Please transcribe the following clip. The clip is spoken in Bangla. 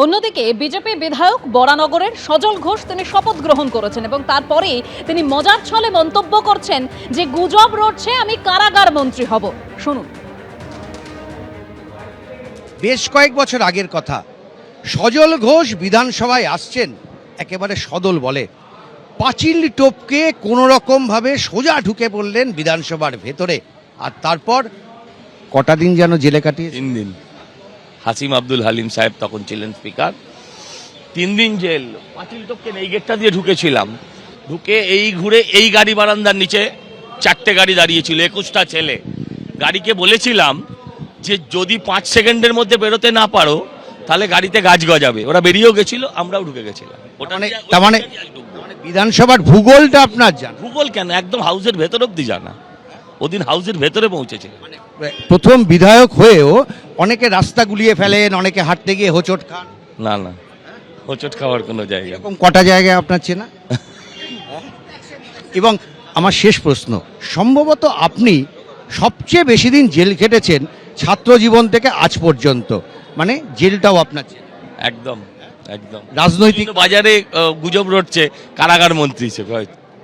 অন্যদিকে বিজেপি বিধায়ক বরানগরের সজল ঘোষ তিনি শপথ গ্রহণ করেছেন এবং তারপরে তিনি মজার ছলে মন্তব্য করছেন যে গুজব রটছে আমি কারাগার মন্ত্রী হব। শুনুন। বেশ কয়েক বছর আগের কথা, সজল ঘোষ বিধানসভায় আসছেন একেবারে সদল বলে, পাঁচিল টপকে কোনো রকমভাবে সোজা ঢুকে পড়লেন বিধানসভার ভেতরে, আর তারপর কটা দিন যেন জেলে কাটিয়ে 3 দিন। হাসিম আব্দুল হালিম সাহেব তখন ছিলেন স্পিকার। 3 দিন জেল। পাঁচিল টপকে এই গেটটা দিয়ে ঢুকেছিলাম, ঢুকে এই ঘুরে এই গাড়ি বারান্দার নিচে 4টে গাড়ি দাঁড়িয়েছিল, 21টা ছেলে। গাড়িকে বলেছিলাম যে যদি 5 সেকেন্ডের মধ্যে বেরোতে না পারো তাহলে গাড়িতে গাছ গজাবে। ওরা বেরিয়েও গেছিল, আমরাও ঢুকে গেছিলাম। তার মানে বিধানসভার ভূগোলটা আপনার জান? ভূগোল কেন, একদম হাউসের ভেতর অব্দি জানা। ওদিন হাউসের ভেতরে পৌঁছেছে। প্রথম বিধায়ক হয়েও অনেকে রাস্তা গুলিয়ে ফেলেন, অনেকে হাঁটতে গিয়ে হোঁচট খান। না না, হোঁচট খাওয়ার কোনো জায়গা। এরকম কটা জায়গায় আপনার চেনা? এবং আমার শেষ প্রশ্ন, সম্ভবত আপনি সবচেয়ে বেশি দিন জেল খেটেছেন ছাত্র জীবন থেকে আজ পর্যন্ত, মানে জেলটাও আপনার চেনা। একদম একদম। রাজনৈতিক বাজারে গুজব রটছে কারাগার মন্ত্রী হিসেবে হয়তো।